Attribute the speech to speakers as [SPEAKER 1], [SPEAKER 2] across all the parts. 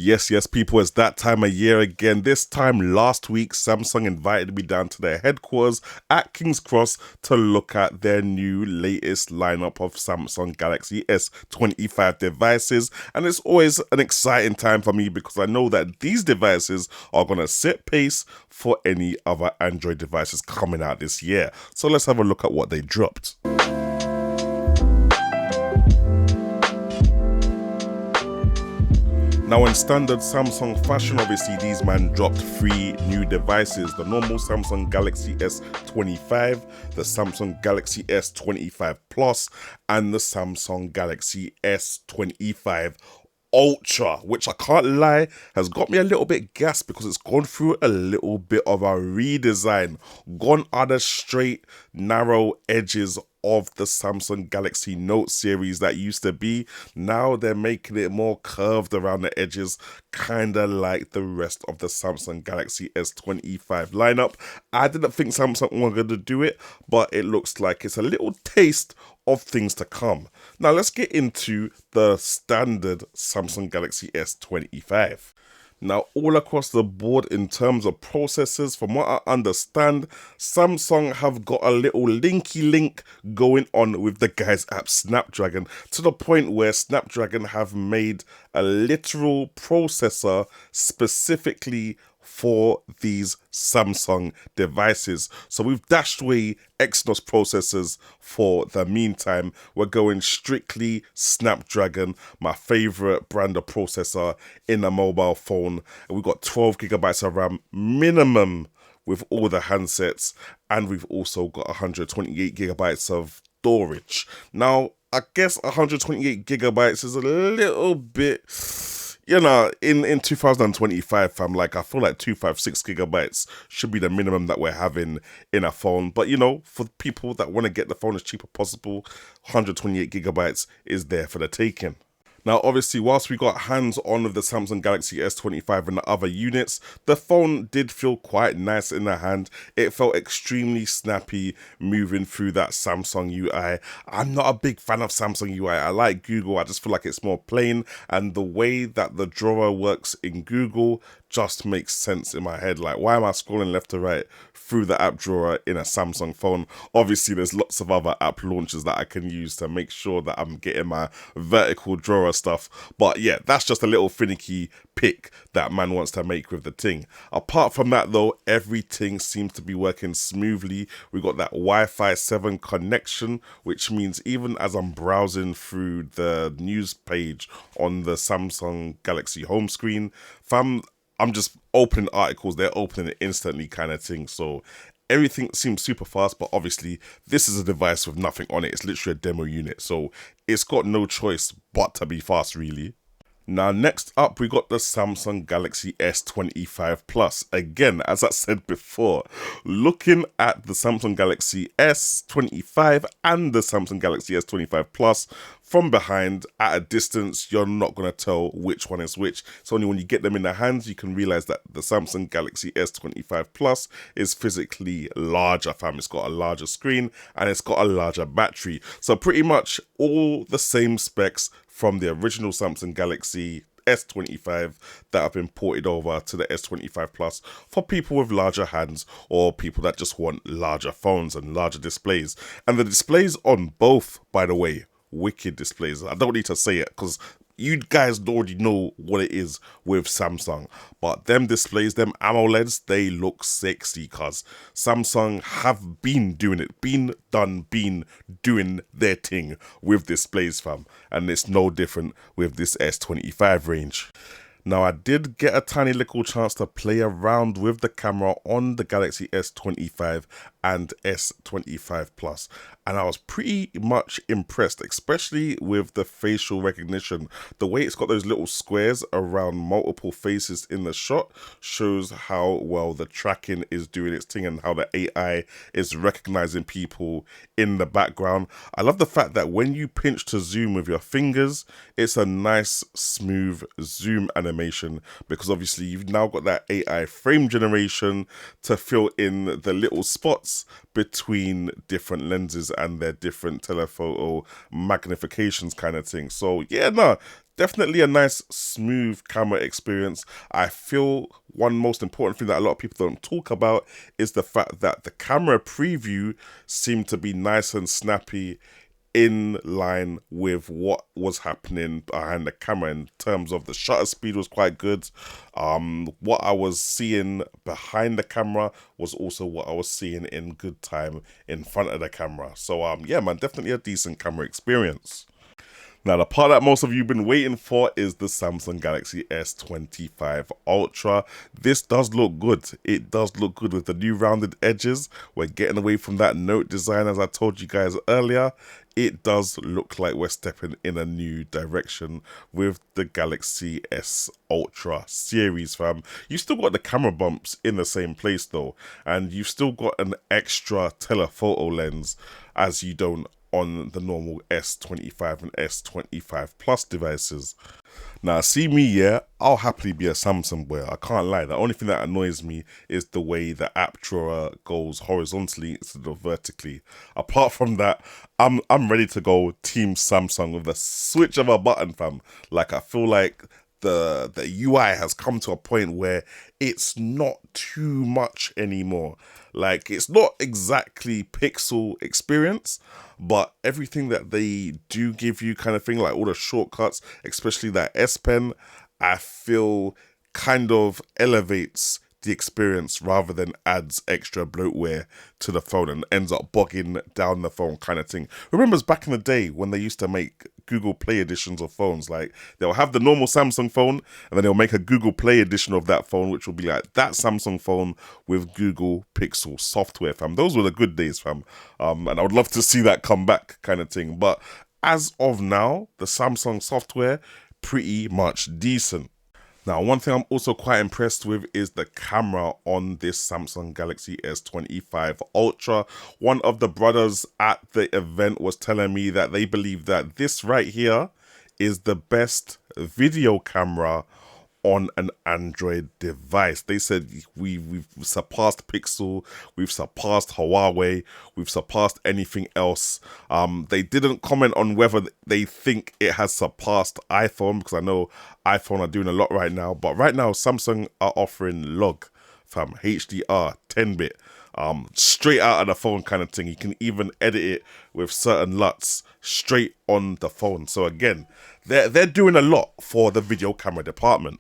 [SPEAKER 1] Yes, people, it's that time of year again. This time last week, Samsung invited me down to their headquarters at King's Cross to look at their new latest lineup of Samsung Galaxy S25 devices. And it's always an exciting time for me because I know that these devices are going to set pace for any other Android devices coming out this year. So let's have a look at what they dropped. Now, in standard Samsung fashion, obviously these man dropped 3 new devices: the normal Samsung Galaxy S25, the Samsung Galaxy S25 Plus, and the Samsung Galaxy S25 Ultra, which I can't lie has got me a little bit gassed because it's gone through a little bit of a redesign, gone out of straight narrow edges of the Samsung Galaxy Note series that used to be. Now they're making it more curved around the edges, kind of like the rest of the Samsung Galaxy S25 lineup. I didn't think Samsung were going to do it, but it looks like it's a little taste of things to come. Now let's get into the standard Samsung Galaxy S25. Now, all across the board in terms of processors, from what I understand, Samsung have got a little linky link going on with the guys at Snapdragon, to the point where Snapdragon have made a literal processor specifically for these Samsung devices. So we've dashed away Exynos processors for the meantime. We're going strictly Snapdragon, my favorite brand of processor in a mobile phone. And we've got 12 gigabytes of RAM minimum with all the handsets, and we've also got 128 gigabytes of storage. Now, I guess 128 gigabytes is a little bit, you know, in 2025, fam, like, I feel like 256 gigabytes should be the minimum that we're having in a phone. But, you know, for people that want to get the phone as cheap as possible, 128 gigabytes is there for the taking. Now, obviously, whilst we got hands on with the Samsung Galaxy S25 and the other units, the phone did feel quite nice in the hand. It felt extremely snappy moving through that Samsung UI. I'm not a big fan of Samsung UI. I like Google. I just feel like it's more plain, and the way that the drawer works in Google just makes sense in my head. Like, why am I scrolling left to right through the app drawer in a Samsung phone? Obviously, there's lots of other app launchers that I can use to make sure that I'm getting my vertical drawer stuff. But yeah, that's just a little finicky pick that man wants to make with the thing. Apart from that though, everything seems to be working smoothly. We got that Wi-Fi 7 connection, which means even as I'm browsing through the news page on the Samsung Galaxy home screen, fam, I'm just opening articles, they're opening it instantly kind of thing. So everything seems super fast, but obviously this is a device with nothing on it. It's literally a demo unit, so it's got no choice but to be fast, really. Now, next up, we got the Samsung Galaxy S25 Plus. Again, as I said before, looking at the Samsung Galaxy S25 and the Samsung Galaxy S25 Plus from behind at a distance, you're not going to tell which one is which. It's only when you get them in the hands, you can realize that the Samsung Galaxy S25 Plus is physically larger, fam. It's got a larger screen and it's got a larger battery. So pretty much all the same specs from the original Samsung Galaxy S25 that have been ported over to the S25 Plus for people with larger hands or people that just want larger phones and larger displays. And the displays on both, by the way, wicked displays. I don't need to say it because you guys already know what it is with Samsung, but them displays, them AMOLEDs, they look sexy because Samsung have been doing it, been doing their thing with displays, fam, and it's no different with this S25 range. Now, I did get a tiny little chance to play around with the camera on the Galaxy S25 and S25 Plus, and I was pretty much impressed, especially with the facial recognition. The way it's got those little squares around multiple faces in the shot shows how well the tracking is doing its thing and how the AI is recognizing people in the background. I love the fact that when you pinch to zoom with your fingers, it's a nice smooth zoom animation, because obviously you've now got that AI frame generation to fill in the little spots between different lenses and their different telephoto magnifications kind of thing. So yeah, no, definitely a nice smooth camera experience. I feel one most important thing that a lot of people don't talk about is the fact that the camera preview seemed to be nice and snappy, in line with what was happening behind the camera. In terms of the shutter speed was quite good. What I was seeing behind the camera was also what I was seeing in good time in front of the camera. So yeah man, definitely a decent camera experience. Now, the part that most of you have been waiting for is the Samsung Galaxy S25 Ultra. This does look good. It does look good with the new rounded edges. We're getting away from that Note design, as I told you guys earlier. It does look like we're stepping in a new direction with the Galaxy S Ultra series, fam. You've still got the camera bumps in the same place though, and you've still got an extra telephoto lens as you don't on the normal S25 and S25 Plus devices. Now, see me, yeah, I'll happily be a Samsung boy. I can't lie. The only thing that annoys me is the way the app drawer goes horizontally instead of vertically. Apart from that, I'm ready to go Team Samsung with the switch of a button, fam. Like, I feel like the UI has come to a point where it's not too much anymore. Like, it's not exactly Pixel experience, but everything that they do give you kind of thing, like all the shortcuts, especially that S Pen, I feel kind of elevates the experience rather than adds extra bloatware to the phone and ends up bogging down the phone kind of thing. Remembers back in the day when they used to make Google Play editions of phones, like they'll have the normal Samsung phone and then they'll make a Google Play edition of that phone, which will be like that Samsung phone with Google Pixel software, fam. Those were the good days, fam. And I would love to see that come back kind of thing. But as of now, the Samsung software, pretty much decent. Now, one thing I'm also quite impressed with is the camera on this Samsung Galaxy S25 Ultra. One of the brothers at the event was telling me that they believe that this right here is the best video camera on an Android device. They said we've surpassed Pixel, we've surpassed Huawei, we've surpassed anything else. They didn't comment on whether they think it has surpassed iPhone, because I know iPhone are doing a lot right now, but right now Samsung are offering log, fam, HDR, 10-bit. Straight out of the phone kind of thing. You can even edit it with certain LUTs straight on the phone. So again, they're doing a lot for the video camera department.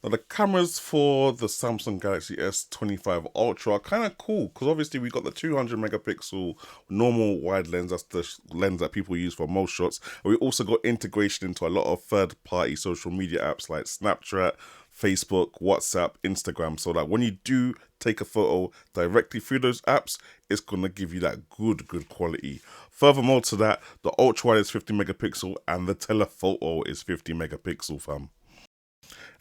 [SPEAKER 1] Now, the cameras for the Samsung Galaxy S25 Ultra are kind of cool because obviously we got the 200 megapixel normal wide lens. That's the lens that people use for most shots. And we also got integration into a lot of third-party social media apps like Snapchat, Facebook, WhatsApp, Instagram, so that when you do take a photo directly through those apps, it's going to give you that good quality. Furthermore to that, the ultra wide is 50 megapixel and the telephoto is 50 megapixel, fam.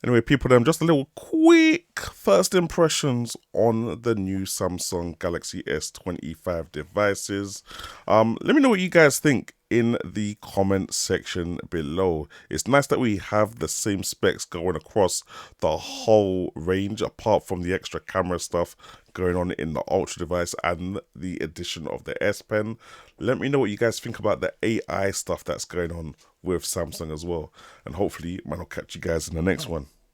[SPEAKER 1] Anyway, people, just a little quick first impressions on the new Samsung Galaxy S25 devices. Let me know what you guys think in the comment section below. It's nice that we have the same specs going across the whole range, apart from the extra camera stuff going on in the Ultra device and the addition of the S Pen. Let me know what you guys think about the AI stuff that's going on with Samsung as well. And hopefully, man, I'll catch you guys in the next one.